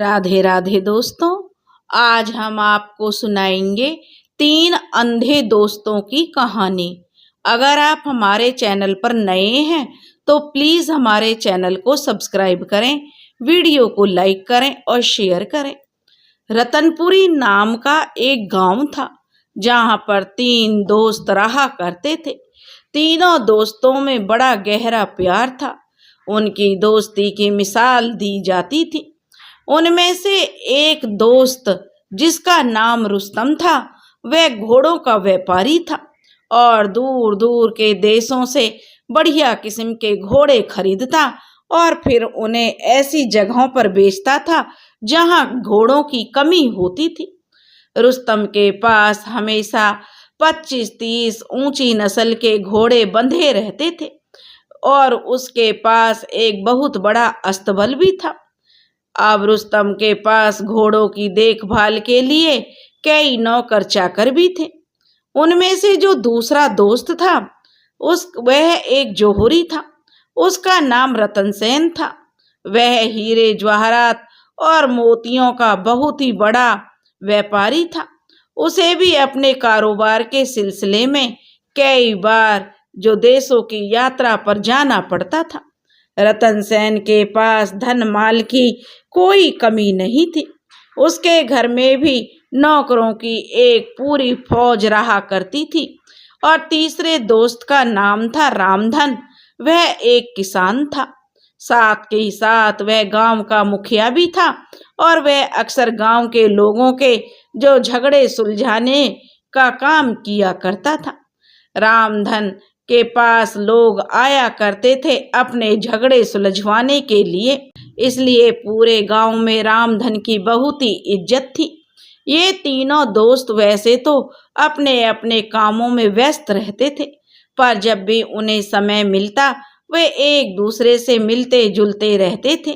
राधे राधे दोस्तों, आज हम आपको सुनाएंगे 3 अंधे दोस्तों की कहानी। अगर आप हमारे चैनल पर नए हैं तो प्लीज़ हमारे चैनल को सब्सक्राइब करें, वीडियो को लाइक करें और शेयर करें। रतनपुरी नाम का एक गांव था जहां पर 3 दोस्त रहा करते थे। तीनों दोस्तों में बड़ा गहरा प्यार था। उनकी दोस्ती की मिसाल दी जाती थी। उनमें से एक दोस्त जिसका नाम रुस्तम था, वह घोड़ों का व्यापारी था और दूर दूर के देशों से बढ़िया किस्म के घोड़े खरीदता और फिर उन्हें ऐसी जगहों पर बेचता था जहां घोड़ों की कमी होती थी। रुस्तम के पास हमेशा 25-30 ऊंची नस्ल के घोड़े बंधे रहते थे और उसके पास एक बहुत बड़ा अस्तबल भी था। अब रुस्तम के पास घोड़ों की देखभाल के लिए कई नौकर चाकर भी थे। उनमें से जो दूसरा दोस्त था वह एक जौहरी था। उसका नाम रतन सेन था। वह हीरे जवाहरात और मोतियों का बहुत ही बड़ा व्यापारी था। उसे भी अपने कारोबार के सिलसिले में कई बार जो देशों की यात्रा पर जाना पड़ता था। रतन सेन के पास धन माल की कोई कमी नहीं थी। उसके घर में भी नौकरों की एक पूरी फौज रहा करती थी। और तीसरे दोस्त का नाम था रामधन। वह एक किसान था, साथ के ही साथ वह गांव का मुखिया भी था और वह अक्सर गांव के लोगों के जो झगड़े सुलझाने का काम किया करता था। रामधन के पास लोग आया करते थे अपने झगड़े सुलझवाने के लिए, इसलिए पूरे गांव में रामधन की बहुत ही इज्जत थी। ये तीनों दोस्त वैसे तो अपने अपने कामों में व्यस्त रहते थे, पर जब भी उन्हें समय मिलता वे एक दूसरे से मिलते जुलते रहते थे।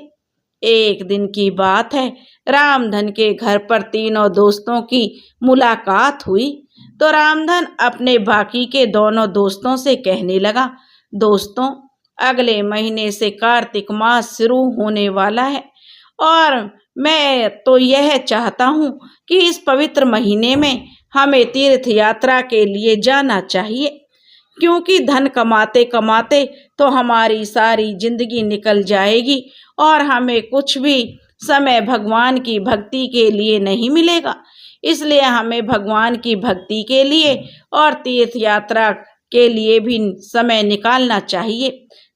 एक दिन की बात है, रामधन के घर पर तीनों दोस्तों की मुलाकात हुई तो रामधन अपने बाकी के दोनों दोस्तों से कहने लगा, दोस्तों, अगले महीने से कार्तिक मास शुरू होने वाला है और मैं तो यह चाहता हूँ कि इस पवित्र महीने में हमें तीर्थ यात्रा के लिए जाना चाहिए, क्योंकि धन कमाते कमाते तो हमारी सारी जिंदगी निकल जाएगी और हमें कुछ भी समय भगवान की भक्ति के लिए नहीं मिलेगा। इसलिए हमें भगवान की भक्ति के लिए और तीर्थ यात्रा के लिए भी समय निकालना चाहिए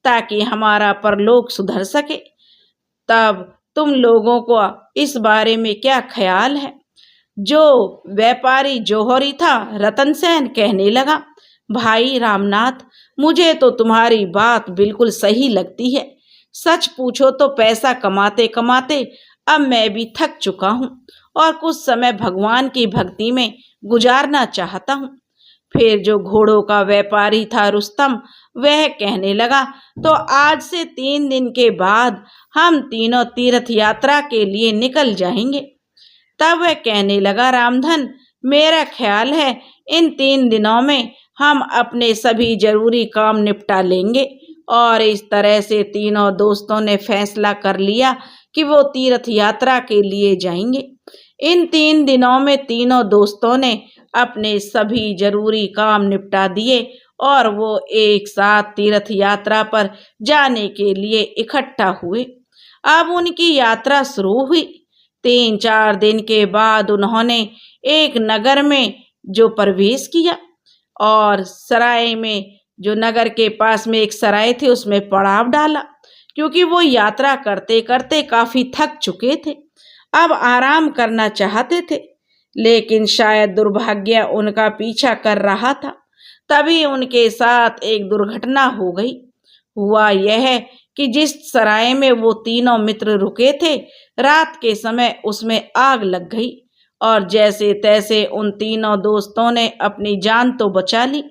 ताकि हमारा परलोक सुधर सके। तब तुम लोगों को इस बारे में क्या ख्याल है? जो व्यापारी जौहरी था रतन सेन कहने लगा, भाई रामनाथ, मुझे तो तुम्हारी बात बिल्कुल सही लगती है। सच पूछो तो पैसा कमाते कमाते अब मैं भी थक चुका हूँ और कुछ समय भगवान की भक्ति में गुजारना चाहता हूँ। फिर जो घोड़ों का व्यापारी था रुस्तम, वह कहने लगा, तो आज से 3 दिन के बाद हम तीनों तीर्थ यात्रा के लिए निकल जाएंगे। तब वह कहने लगा, रामधन, मेरा ख्याल है इन 3 दिनों में हम अपने सभी जरूरी काम निपटा लेंगे। और इस तरह से तीनों दोस्तों ने फैसला कर लिया कि वो तीर्थ यात्रा के लिए जाएंगे। इन 3 दिनों में तीनों दोस्तों ने अपने सभी जरूरी काम निपटा दिए और वो एक साथ तीर्थ यात्रा पर जाने के लिए इकट्ठा हुए। अब उनकी यात्रा शुरू हुई। 3-4 दिन के बाद उन्होंने एक नगर में जो प्रवेश किया और सराय में, जो नगर के पास में एक सराय थी, उसमें पड़ाव डाला, क्योंकि वो यात्रा करते करते काफी थक चुके थे। अब आराम करना चाहते थे, लेकिन शायद दुर्भाग्य उनका पीछा कर रहा था। तभी उनके साथ एक दुर्घटना हो गई। हुआ यह कि जिस सराय में वो तीनों मित्र रुके थे, रात के समय उसमें आग लग गई और जैसे तैसे उन तीनों दोस्तों ने अपनी जान तो बचा ली,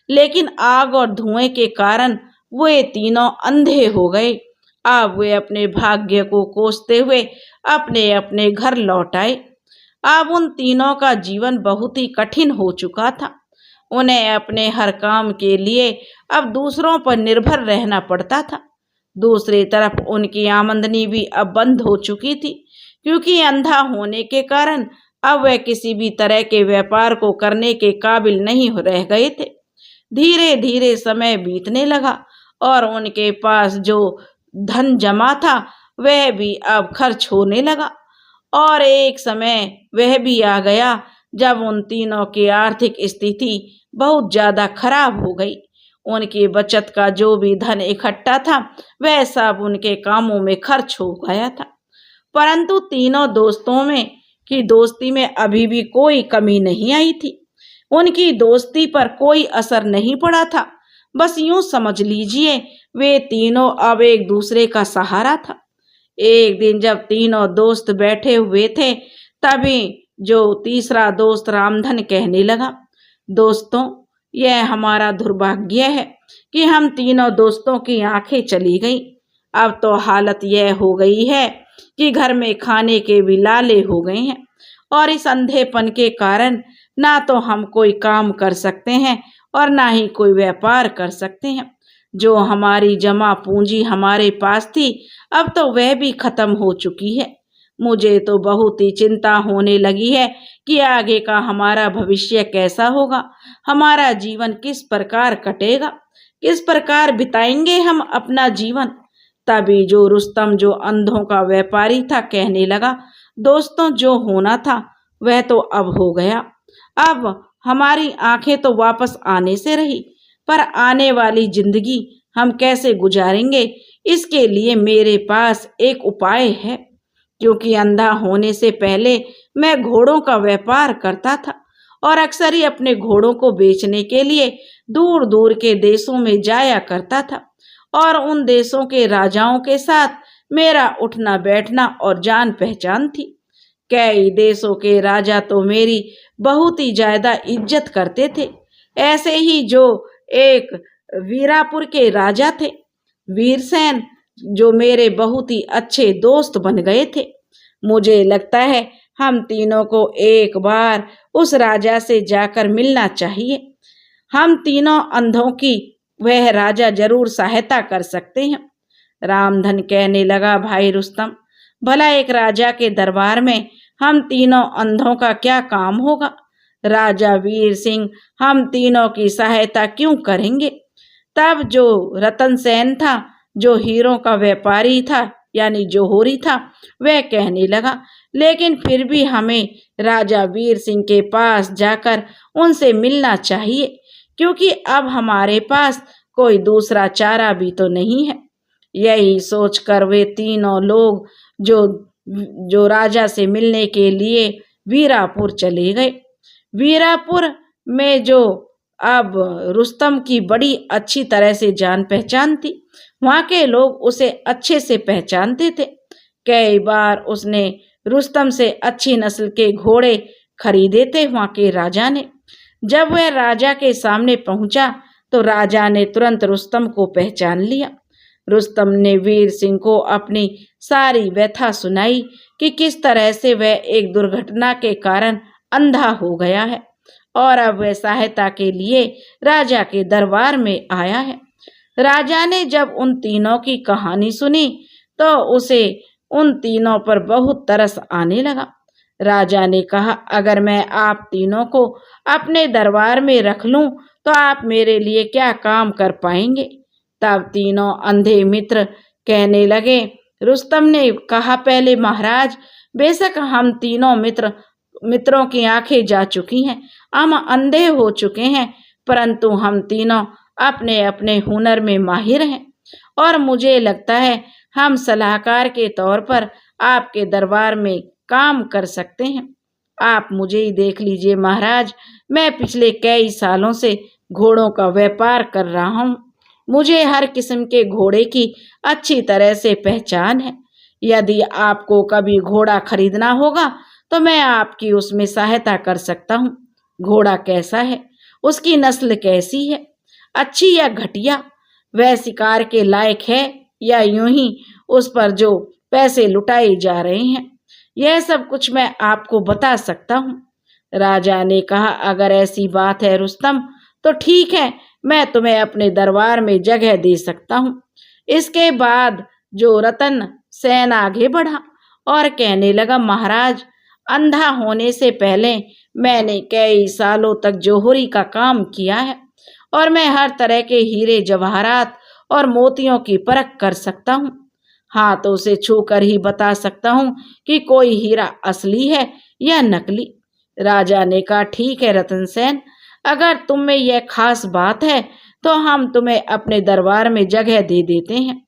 लेकिन आग और धुएं के कारण वे तीनों अंधे हो गए। अब वे अपने भाग्य को कोसते हुए अपने अपने घर लौट आए। अब उन तीनों का जीवन बहुत ही कठिन हो चुका था। उन्हें अपने हर काम के लिए अब दूसरों पर निर्भर रहना पड़ता था। दूसरी तरफ उनकी आमदनी भी अब बंद हो चुकी थी, क्योंकि अंधा होने के कारण अब वह किसी भी तरह के व्यापार को करने के काबिल नहीं रह गए थे। धीरे धीरे समय बीतने लगा और उनके पास जो धन जमा था वह भी अब खर्च होने लगा। और एक समय वह भी आ गया जब उन तीनों की आर्थिक स्थिति बहुत ज्यादा खराब हो गई। उनकी बचत का जो भी धन इकट्ठा था वह सब उनके कामों में खर्च हो गया था। परंतु तीनों दोस्तों में की दोस्ती में अभी भी कोई कमी नहीं आई थी। उनकी दोस्ती पर कोई असर नहीं पड़ा था। बस यूं समझ लीजिए वे तीनों अब एक दूसरे का सहारा था। एक दिन जब तीनों दोस्त बैठे हुए थे तभी जो तीसरा दोस्त रामधन कहने लगा, दोस्तों, यह हमारा दुर्भाग्य है कि हम तीनों दोस्तों की आंखें चली गईं। अब तो हालत यह हो गई है कि घर में खाने के भी लाले हो गए हैं और इस अंधेपन के कारण ना तो हम कोई काम कर सकते हैं और ना ही कोई व्यापार कर सकते हैं। जो हमारी जमा पूंजी हमारे पास थी अब तो वह भी खत्म हो चुकी है। मुझे तो बहुत ही चिंता होने लगी है कि आगे का हमारा भविष्य कैसा होगा, हमारा जीवन किस प्रकार कटेगा, किस प्रकार बिताएंगे हम अपना जीवन। तभी जो रुस्तम, जो अंधों का व्यापारी था, कहने लगा, दोस्तों, जो होना था वह तो अब हो गया। अब हमारी आंखें तो वापस आने से रही, पर आने वाली जिंदगी हम कैसे गुजारेंगे, इसके लिए मेरे पास एक उपाय है। क्योंकि अंधा होने से पहले मैं घोड़ों का व्यापार करता था और अक्सर ही अपने घोड़ों को बेचने के लिए दूर दूर के देशों में जाया करता था और उन देशों के राजाओं के साथ मेरा उठना बैठना और जान पहचान थी। कई देशों के राजा तो मेरी बहुत ही ज्यादा इज्जत करते थे। ऐसे ही जो एक वीरापुर के राजा थे, वीरसेन, जो मेरे बहुत ही अच्छे दोस्त बन गए थे। मुझे लगता है हम तीनों को एक बार उस राजा से जाकर मिलना चाहिए। हम तीनों अंधों की वह राजा जरूर सहायता कर सकते हैं। रामधन कहने लगा, भाई रुस्तम, भला एक राजा के दरबार में हम तीनों अंधों का क्या काम होगा? राजा वीर सिंह हम तीनों की सहायता क्यों करेंगे? तब जो रतन सेन था, जो हीरों का व्यापारी था, यानी जोहोरी था, वह कहने लगा, लेकिन फिर भी हमें राजा वीर सिंह के पास जाकर उनसे मिलना चाहिए, क्योंकि अब हमारे पास कोई दूसरा चारा भी तो नहीं है। यही सोचकर वे तीनों लोग जो राजा से मिलने के लिए वीरापुर चले गए। वीरापुर में जो अब रुस्तम की बड़ी अच्छी तरह से जान पहचान थी, वहां के लोग उसे अच्छे से पहचानते थे। कई बार उसने रुस्तम से अच्छी नस्ल के घोड़े खरीदे थे वहां के राजा ने। जब वह राजा के सामने पहुंचा तो राजा ने तुरंत रुस्तम को पहचान लिया। रुस्तम ने वीर सिंह को अपनी सारी व्यथा सुनाई कि किस तरह से वह एक दुर्घटना के कारण अंधा हो गया है और अब वह सहायता के लिए राजा के दरबार में आया है। राजा ने जब उन तीनों की कहानी सुनी तो उसे उन तीनों पर बहुत तरस आने लगा। राजा ने कहा, अगर मैं आप तीनों को अपने दरबार में रख लूं तो आप मेरे लिए क्या काम कर पाएंगे? तब तीनों अंधे मित्र कहने लगे, रुस्तम ने कहा, पहले महाराज, बेशक हम तीनों मित्रों की आंखें जा चुकी हैं, हम अंधे हो चुके हैं, परंतु हम तीनों अपने अपने हुनर में माहिर हैं और मुझे लगता है हम सलाहकार के तौर पर आपके दरबार में काम कर सकते हैं। आप मुझे ही देख लीजिए महाराज, मैं पिछले कई सालों से घोड़ों का व्यापार कर रहा हूँ। मुझे हर किस्म के घोड़े की अच्छी तरह से पहचान है। यदि आपको कभी घोड़ा खरीदना होगा तो मैं आपकी उसमें सहायता कर सकता हूँ। घोड़ा कैसा है, उसकी नस्ल कैसी है, अच्छी या घटिया, वह शिकार के लायक है या यूं ही उस पर जो पैसे लुटाए जा रहे हैं, यह सब कुछ मैं आपको बता सकता हूँ। राजा ने कहा, अगर ऐसी बात है रुस्तम तो ठीक है, मैं तुम्हें अपने दरबार में जगह दे सकता हूँ। इसके बाद जो रतन सेन आगे बढ़ा और कहने लगा, महाराज, अंधा होने से पहले मैंने कई सालों तक जोहरी का काम किया है और मैं हर तरह के हीरे जवाहरात और मोतियों की परख कर सकता हूँ। हाथों से छू कर ही बता सकता हूँ कि कोई हीरा असली है या नकली। राजा ने कहा, ठीक है रतन सेन, अगर तुम में यह खास बात है तो हम तुम्हें अपने दरबार में जगह दे देते हैं।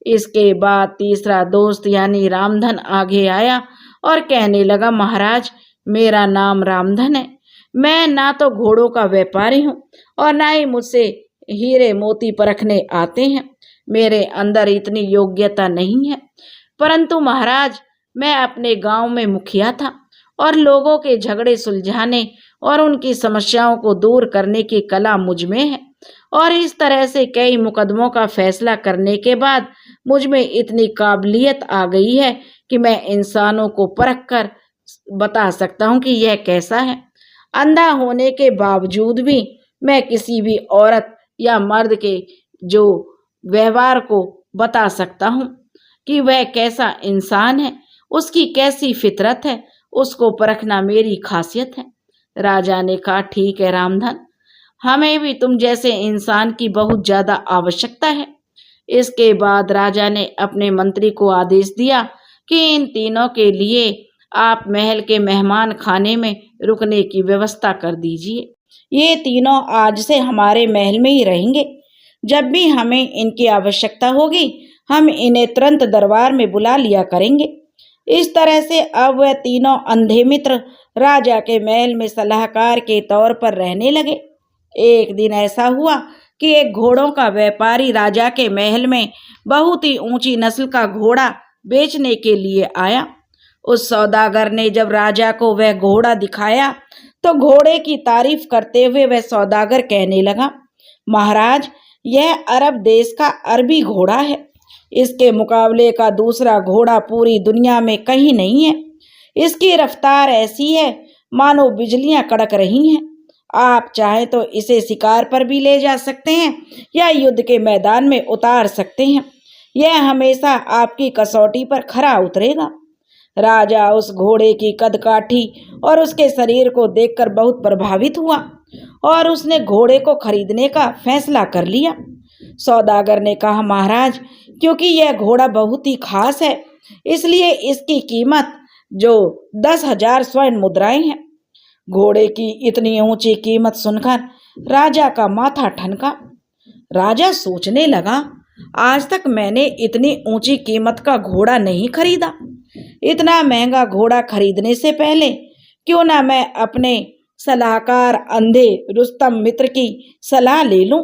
इसके बाद तीसरा दोस्त यानी रामधन आगे आया और कहने लगा, महाराज, मेरा नाम रामधन है। मैं ना तो घोड़ों का व्यापारी हूँ और ना ही मुझसे हीरे मोती परखने आते हैं। मेरे अंदर इतनी योग्यता नहीं है। परंतु महाराज, मैं अपने गांव में मुखिया था और लोगों के झगड़े सुलझाने और उनकी समस्याओं को दूर करने की कला मुझ में है और इस तरह से कई मुकदमों का फैसला करने के बाद मुझ में इतनी काबिलियत आ गई है कि मैं इंसानों को परख कर बता सकता हूँ कि यह कैसा है। अंधा होने के बावजूद भी मैं किसी भी औरत या मर्द के जो व्यवहार को बता सकता हूँ कि वह कैसा इंसान है, उसकी कैसी फितरत है, उसको परखना मेरी खासियत है। राजा ने कहा, ठीक है रामधन, हमें भी तुम जैसे इंसान की बहुत ज्यादा आवश्यकता है। इसके बाद राजा ने अपने मंत्री को आदेश दिया कि इन तीनों के लिए आप महल के मेहमान खाने में रुकने की व्यवस्था कर दीजिए। ये तीनों आज से हमारे महल में ही रहेंगे। जब भी हमें इनकी आवश्यकता होगी हम इन्हें तुरंत दरबार में बुला लिया करेंगे। इस तरह से अब वह तीनों अंधे मित्र राजा के महल में सलाहकार के तौर पर रहने लगे। एक दिन ऐसा हुआ कि एक घोड़ों का व्यापारी राजा के महल में बहुत ही ऊंची नस्ल का घोड़ा बेचने के लिए आया। उस सौदागर ने जब राजा को वह घोड़ा दिखाया तो घोड़े की तारीफ करते हुए वह सौदागर कहने लगा, महाराज, यह अरब देश का अरबी घोड़ा है। इसके मुकाबले का दूसरा घोड़ा पूरी दुनिया में कहीं नहीं है। इसकी रफ्तार ऐसी है मानो बिजलियां कड़क रही हैं। आप चाहे तो इसे शिकार पर भी ले जा सकते हैं या युद्ध के मैदान में उतार सकते हैं। यह हमेशा आपकी कसौटी पर खरा उतरेगा। राजा उस घोड़े की कदकाठी और उसके शरीर को देखकर बहुत प्रभावित हुआ और उसने घोड़े को खरीदने का फैसला कर लिया। सौदागर ने कहा, महाराज, क्योंकि यह घोड़ा बहुत ही खास है इसलिए इसकी कीमत जो 10,000 स्वर्ण मुद्राएं हैं। घोड़े की इतनी ऊंची कीमत सुनकर राजा का माथा ठनका। राजा सोचने लगा, आज तक मैंने इतनी ऊंची कीमत का घोड़ा नहीं खरीदा। इतना महंगा घोड़ा खरीदने से पहले क्यों ना मैं अपने सलाहकार अंधे रुस्तम मित्र की सलाह ले लूं।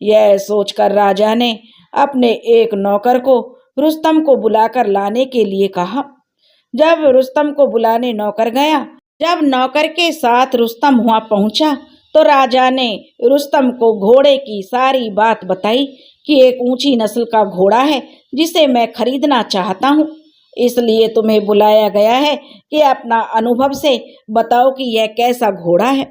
यह सोचकर राजा ने अपने एक नौकर को रुस्तम को बुलाकर लाने के लिए कहा। जब रुस्तम को बुलाने नौकर गया, जब नौकर के साथ रुस्तम वहां पहुंचा तो राजा ने रुस्तम को घोड़े की सारी बात बताई कि एक ऊंची नस्ल का घोड़ा है जिसे मैं खरीदना चाहता हूं, इसलिए तुम्हें बुलाया गया है कि अपना अनुभव से बताओ कि यह कैसा घोड़ा है।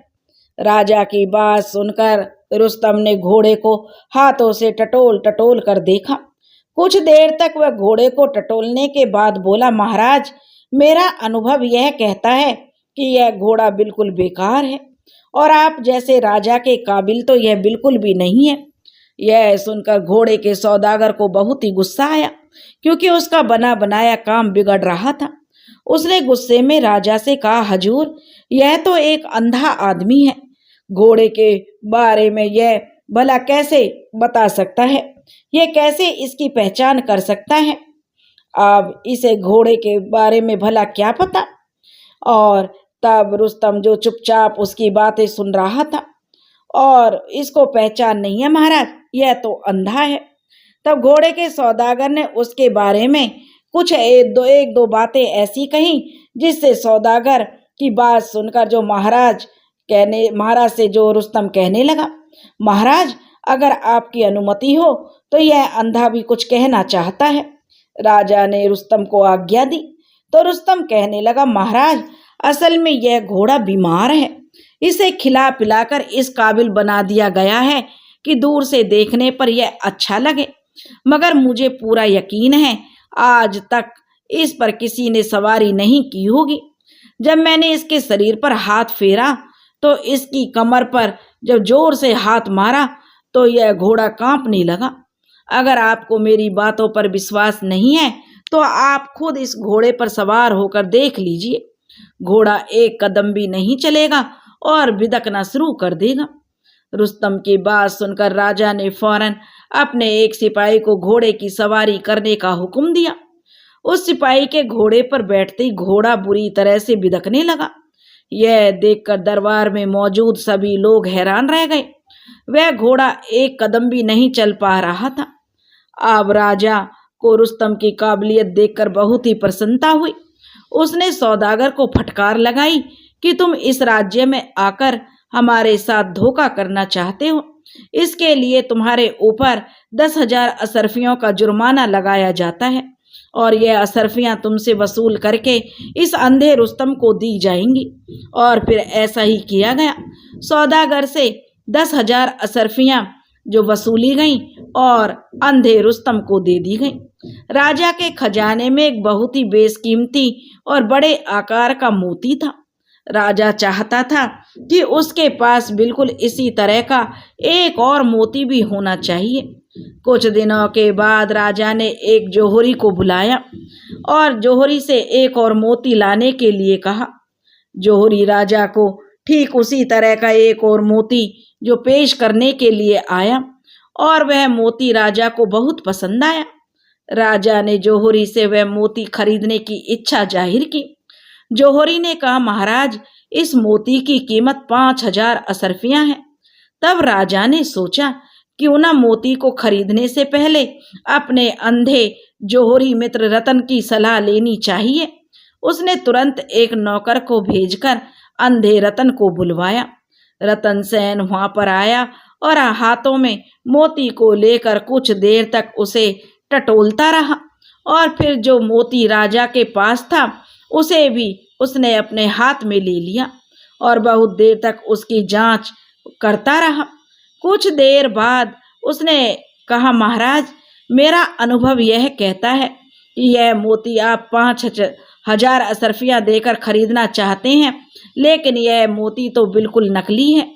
राजा की बात सुनकर रुस्तम ने घोड़े को हाथों से टटोल टटोल कर देखा। कुछ देर तक वह घोड़े को टटोलने के बाद बोला, महाराज, मेरा अनुभव यह कहता है कि यह घोड़ा बिल्कुल बेकार है और आप जैसे राजा के काबिल तो यह बिल्कुल भी नहीं है। यह सुनकर घोड़े के सौदागर को बहुत ही गुस्सा आया क्योंकि उसका बना बनाया काम बिगड़ रहा था। उसने गुस्से में राजा से कहा, हजूर, यह तो एक अंधा आदमी है। घोड़े के बारे में यह भला कैसे बता सकता है? यह कैसे इसकी पहचान कर सकता है? अब इसे घोड़े के बारे में भला क्या पता? और तब रुस्तम जो चुपचाप उसकी बातें सुन रहा था, और इसको पहचान नहीं है महाराज, यह तो अंधा है। तब घोड़े के सौदागर ने उसके बारे में कुछ एक दो बातें ऐसी कही जिससे सौदागर की बात सुनकर जो महाराज से जो रुस्तम कहने लगा, महाराज, अगर आपकी अनुमति हो तो यह अंधा भी कुछ कहना चाहता है। राजा ने रुस्तम को आज्ञा दी तो रुस्तम कहने लगा, महाराज, असल में यह घोड़ा बीमार है। इसे खिला पिलाकर इस काबिल बना दिया गया है कि दूर से देखने पर यह अच्छा लगे, मगर मुझे पूरा यकीन है आज तक इस पर किसी ने सवारी नहीं की होगी। जब मैंने इसके शरीर पर हाथ फेरा तो इसकी कमर पर जब जोर से हाथ मारा तो यह घोड़ा कांपने लगा। अगर आपको मेरी बातों पर विश्वास नहीं है तो आप खुद इस घोड़े पर सवार होकर देख लीजिए। घोड़ा एक कदम भी नहीं चलेगा और बिदकना शुरू कर देगा। रुस्तम की बात सुनकर राजा ने फौरन अपने एक सिपाही को घोड़े की सवारी करने का हुक्म दिया। उस सिपाही के घोड़े पर बैठते ही घोड़ा बुरी तरह से बिदकने लगा। यह देखकर दरबार में मौजूद सभी लोग हैरान रह गए। वह घोड़ा एक कदम भी नहीं चल पा रहा था। अब राजा को रुस्तम की काबिलियत देखकर बहुत ही प्रसन्नता हुई। उसने सौदागर को फटकार लगाई कि तुम इस राज्य में आकर हमारे साथ धोखा करना चाहते हो। इसके लिए तुम्हारे ऊपर 10,000 असरफियों का जुर्माना लगाया जाता है और यह असरफियां तुमसे वसूल करके इस अंधे रुस्तम को दी जाएंगी। और फिर ऐसा ही किया गया। सौदागर से 10,000 असरफियां जो वसूली गईं और अंधे रुस्तम को दे दी गईं। राजा के खजाने में एक बहुत ही बेशकीमती और बड़े आकार का मोती था। राजा चाहता था कि उसके पास बिल्कुल इसी तरह का एक और मोती भी होना चाहिए। कुछ दिनों के बाद राजा ने एक जौहरी को बुलाया और जौहरी से एक और मोती लाने के लिए कहा। जौहरी राजा को ठीक उसी तरह का एक और मोती जो पेश करने के लिए आया और वह मोती राजा को बहुत पसंद आया। राजा ने जौहरी से वह मोती खरीदने की इच्छा जाहिर की। जौहरी ने कहा, महाराज, इस मोती की कीमत 5,000 असरफियां है। तब राजा ने सोचा क्यों न मोती को खरीदने से पहले अपने अंधे जौहरी मित्र रतन की सलाह लेनी चाहिए। उसने तुरंत एक नौकर को भेजकर अंधे रतन को बुलवाया। रतन सेन वहां पर आया और हाथों में मोती को लेकर कुछ देर तक उसे टटोलता रहा और फिर जो मोती राजा के पास था उसे भी उसने अपने हाथ में ले लिया और बहुत देर तक उसकी जांच करता रहा। कुछ देर बाद उसने कहा, महाराज, मेरा अनुभव यह कहता है कि यह मोती आप 5,000 असरफियां देकर खरीदना चाहते हैं, लेकिन यह मोती तो बिल्कुल नकली है।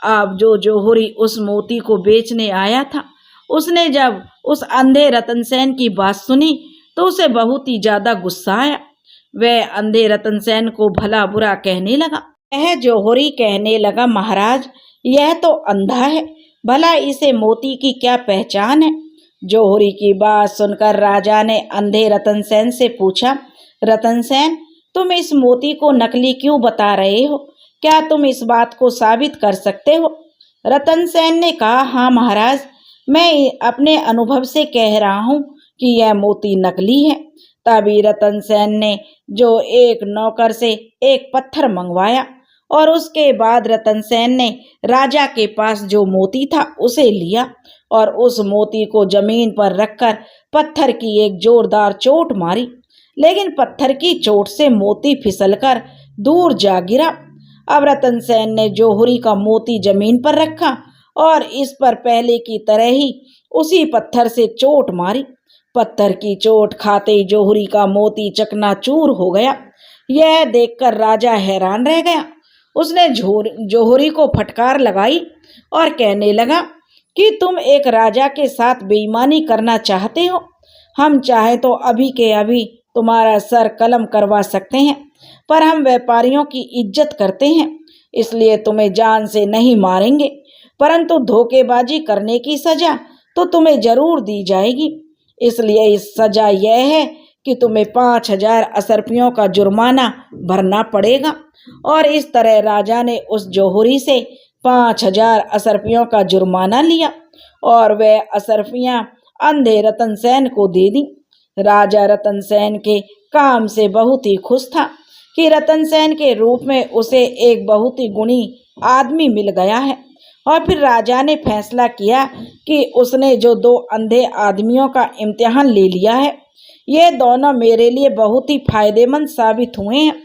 अब जो जौहरी उस मोती को बेचने आया था, उसने जब उस अंधे रतन सेन की बात सुनी तो उसे बहुत ही ज्यादा गुस्सा आया। वह अंधे रतन सेन को भला बुरा कहने लगा। यह जौहरी कहने लगा, महाराज, यह तो अंधा है, भला इसे मोती की क्या पहचान है। जौहरी की बात सुनकर राजा ने अंधे रतन सेन से पूछा, रतन सेन, तुम इस मोती को नकली क्यों बता रहे हो? क्या तुम इस बात को साबित कर सकते हो? रतन सेन ने कहा, हाँ महाराज, मैं अपने अनुभव से कह रहा हूँ कि यह मोती नकली है। तभी रतन सेन ने जो एक नौकर से एक पत्थर मंगवाया और उसके बाद रतन सेन ने राजा के पास जो मोती था उसे लिया और उस मोती को जमीन पर रखकर पत्थर की एक जोरदार चोट मारी, लेकिन पत्थर की चोट से मोती फिसलकर दूर जा गिरा। अब रतन सेन ने जौहरी का मोती जमीन पर रखा और इस पर पहले की तरह ही उसी पत्थर से चोट मारी। पत्थर की चोट खाते ही जौहरी का मोती चकनाचूर हो गया। यह देखकर राजा हैरान रह गया। उसने जौहरी को फटकार लगाई और कहने लगा कि तुम एक राजा के साथ बेईमानी करना चाहते हो। हम चाहे तो अभी के अभी तुम्हारा सर कलम करवा सकते हैं, पर हम व्यापारियों की इज्जत करते हैं, इसलिए तुम्हें जान से नहीं मारेंगे, परंतु धोखेबाजी करने की सजा तो तुम्हें जरूर दी जाएगी। इसलिए इस सजा यह है कि तुम्हें 5,000 असरफियों का जुर्माना भरना पड़ेगा। और इस तरह राजा ने उस जौहरी से 5,000 असरफियों का जुर्माना लिया और वह असरफियां अंधे रतन सेन को दे दी। राजा रतन सेन के काम से बहुत ही खुश था कि रतन सेन के रूप में उसे एक बहुत ही गुणी आदमी मिल गया है। और फिर राजा ने फैसला किया कि उसने जो 2 अंधे आदमियों का इम्तिहान ले लिया है, ये दोनों मेरे लिए बहुत ही फायदेमंद साबित हुए हैं।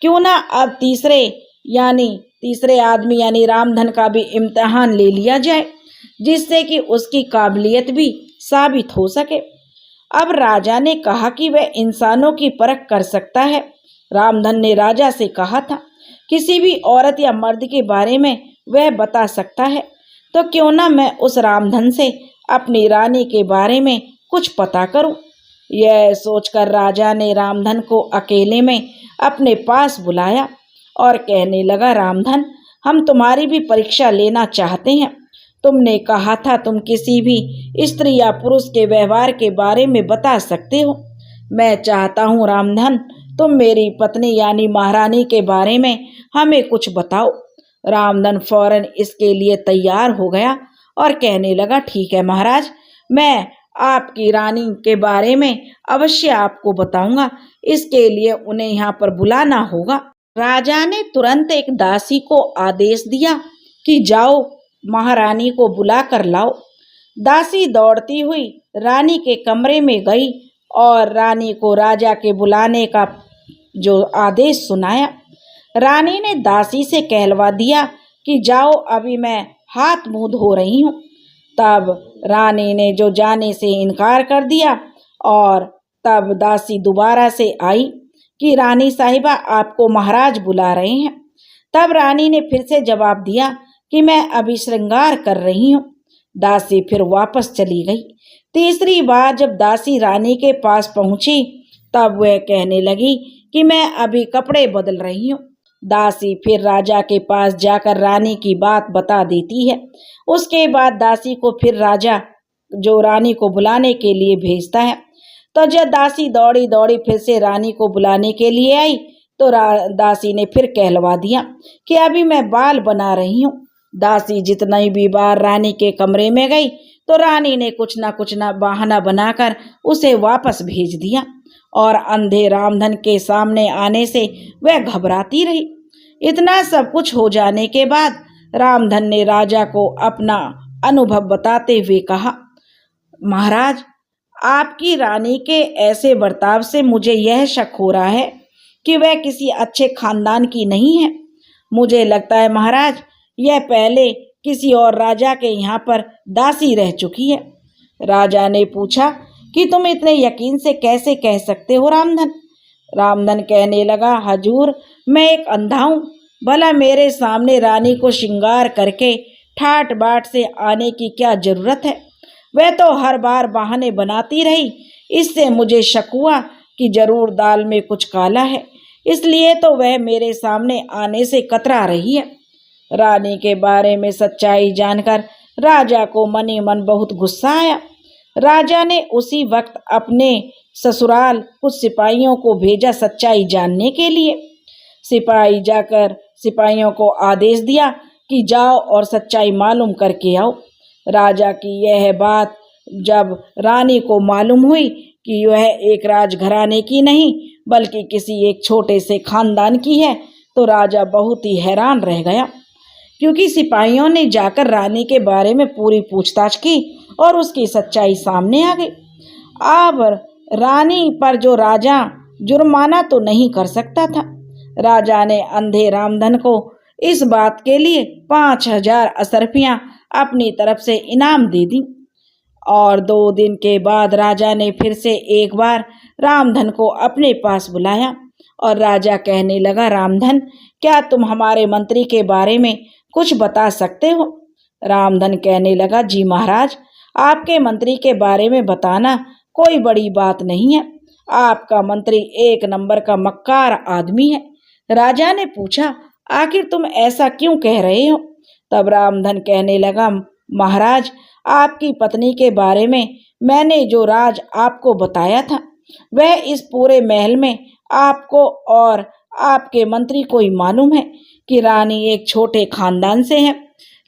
क्यों ना अब तीसरे आदमी यानी रामधन का भी इम्तिहान ले लिया जाए, जिससे कि उसकी काबिलियत भी साबित हो सके। अब राजा ने कहा कि वह इंसानों की परख कर सकता है। रामधन ने राजा से कहा था, किसी भी औरत या मर्द के बारे में वह बता सकता है, तो क्यों ना मैं उस रामधन से अपनी रानी के बारे में कुछ पता करूं। यह सोचकर राजा ने रामधन को अकेले में अपने पास बुलाया और कहने लगा, रामधन, हम तुम्हारी भी परीक्षा लेना चाहते हैं। तुमने कहा था तुम किसी भी स्त्री या पुरुष के व्यवहार के बारे में बता सकते हो। मैं चाहता हूँ रामधन, तुम मेरी पत्नी यानी महारानी के बारे में हमें कुछ बताओ। रामधन फौरन इसके लिए तैयार हो गया और कहने लगा, ठीक है महाराज, मैं आपकी रानी के बारे में अवश्य आपको बताऊंगा। इसके लिए उन्हें यहाँ पर बुलाना होगा। राजा ने तुरंत एक दासी को आदेश दिया कि जाओ महारानी को बुला कर लाओ। दासी दौड़ती हुई रानी के कमरे में गई और रानी को राजा के बुलाने का जो आदेश सुनाया। रानी ने दासी से कहलवा दिया कि जाओ, अभी मैं हाथ मुंह धो रही हूँ। तब रानी ने जो जाने से इनकार कर दिया और तब दासी दोबारा से आई कि रानी साहिबा, आपको महाराज बुला रहे हैं। तब रानी ने फिर से जवाब दिया कि मैं अभी श्रृंगार कर रही हूँ। दासी फिर वापस चली गई। तीसरी बार जब दासी रानी के पास पहुंची तब वह कहने लगी कि मैं अभी कपड़े बदल रही हूँ। दासी फिर राजा के पास जाकर रानी की बात बता देती है। उसके बाद दासी को फिर राजा जो रानी को बुलाने के लिए भेजता है। तो जब दासी दौड़ी दौड़ी फिर से रानी को बुलाने के लिए आई तो दासी ने फिर कहलवा दिया कि अभी मैं बाल बना रही हूँ। दासी जितनी भी बार रानी के कमरे में गई तो रानी ने कुछ ना बहाना बनाकर उसे वापस भेज दिया और अंधे रामधन के सामने आने से वह घबराती रही। इतना सब कुछ हो जाने के बाद रामधन ने राजा को अपना अनुभव बताते हुए कहा, महाराज, आपकी रानी के ऐसे बर्ताव से मुझे यह शक हो रहा है कि वह किसी अच्छे खानदान की नहीं है। मुझे लगता है महाराज, यह पहले किसी और राजा के यहाँ पर दासी रह चुकी है। राजा ने पूछा कि तुम इतने यकीन से कैसे कह सकते हो रामधन? रामधन कहने लगा, हजूर, मैं एक अंधा हूँ। भला मेरे सामने रानी को श्रृंगार करके ठाट बाट से आने की क्या जरूरत है? वह तो हर बार बहाने बनाती रही। इससे मुझे शक हुआ कि जरूर दाल में कुछ काला है, इसलिए तो वह मेरे सामने आने से कतरा रही है। रानी के बारे में सच्चाई जानकर राजा को मनी मन बहुत गुस्सा आया। राजा ने उसी वक्त अपने ससुराल कुछ सिपाहियों को भेजा सच्चाई जानने के लिए। सिपाही जाकर सिपाहियों को आदेश दिया कि जाओ और सच्चाई मालूम करके आओ। राजा की यह बात जब रानी को मालूम हुई कि वह एक राजघराने की नहीं बल्कि किसी एक छोटे से खानदान की है तो राजा बहुत ही हैरान रह गया, क्योंकि सिपाहियों ने जाकर रानी के बारे में पूरी पूछताछ की और उसकी सच्चाई सामने आ गई। अब रानी पर जो राजा जुर्माना तो नहीं कर सकता था। राजा ने अंधे रामधन को इस बात के लिए 5000 असरफियां अपनी तरफ से इनाम दे दी। और 2 दिन के बाद राजा ने फिर से एक बार रामधन को अपने पास बुलाया और राजा कहने लगा, रामधन, क्या तुम हमारे मंत्री के बारे में कुछ बता सकते हो? रामधन कहने लगा, जी महाराज, आपके मंत्री के बारे में बताना कोई बड़ी बात नहीं है। आपका मंत्री एक नंबर का मक्कार आदमी है। राजा ने पूछा, आखिर तुम ऐसा क्यों कह रहे हो? तब रामधन कहने लगा, महाराज, आपकी पत्नी के बारे में मैंने जो राज आपको बताया था वह इस पूरे महल में आपको और आपके मंत्री को ही मालूम है कि रानी एक छोटे खानदान से है,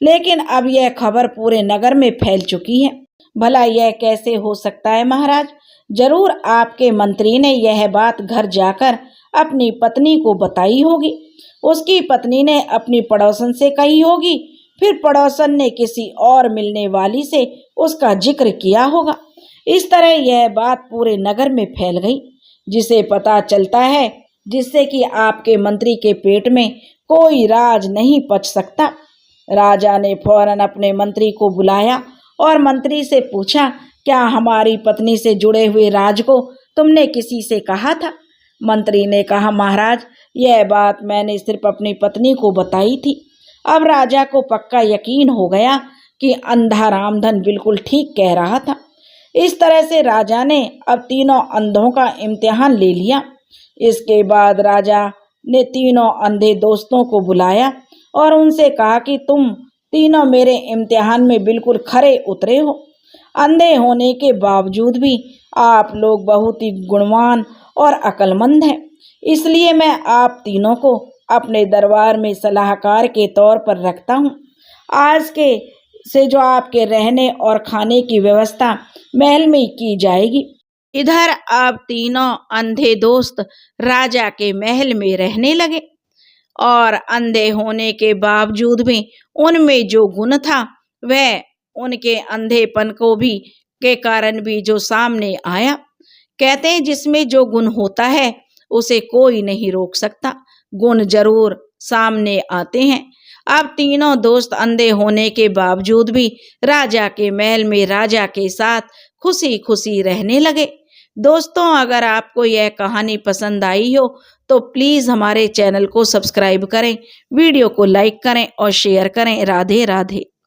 लेकिन अब यह खबर पूरे नगर में फैल चुकी है। भला यह कैसे हो सकता है महाराज? जरूर आपके मंत्री ने यह बात घर जाकर अपनी पत्नी को बताई होगी। उसकी पत्नी ने अपनी पड़ोसन से कही होगी, फिर पड़ोसन ने किसी और मिलने वाली से उसका जिक्र किया होगा। इस तरह यह बात पूरे नगर में फैल गई, जिसे पता चलता है जिससे कि आपके मंत्री के पेट में कोई राज नहीं पच सकता। राजा ने फौरन अपने मंत्री को बुलाया और मंत्री से पूछा क्या हमारी पत्नी से जुड़े हुए राज को तुमने किसी से कहा था? मंत्री ने कहा, महाराज, यह बात मैंने सिर्फ अपनी पत्नी को बताई थी। अब राजा को पक्का यकीन हो गया कि अंधा रामधन बिल्कुल ठीक कह रहा था। इस तरह से राजा ने अब तीनों अंधों का इम्तिहान ले लिया। इसके बाद राजा ने तीनों अंधे दोस्तों को बुलाया और उनसे कहा कि तुम तीनों मेरे इम्तिहान में बिल्कुल खरे उतरे हो। अंधे होने के बावजूद भी आप लोग बहुत ही गुणवान और अक्लमंद हैं। इसलिए मैं आप तीनों को अपने दरबार में सलाहकार के तौर पर रखता हूँ। आज के से जो आपके रहने और खाने की व्यवस्था महल में की जाएगी। इधर अब तीनों अंधे दोस्त राजा के महल में रहने लगे और अंधे होने के बावजूद भी उनमें जो गुण था वह उनके अंधेपन को भी के कारण भी जो सामने आया। कहते हैं जिसमें जो गुण होता है उसे कोई नहीं रोक सकता, गुण जरूर सामने आते हैं। अब तीनों दोस्त अंधे होने के बावजूद भी राजा के महल में राजा के साथ खुशी खुशी रहने लगे। दोस्तों, अगर आपको यह कहानी पसंद आई हो तो प्लीज़ हमारे चैनल को सब्सक्राइब करें, वीडियो को लाइक करें और शेयर करें। राधे राधे।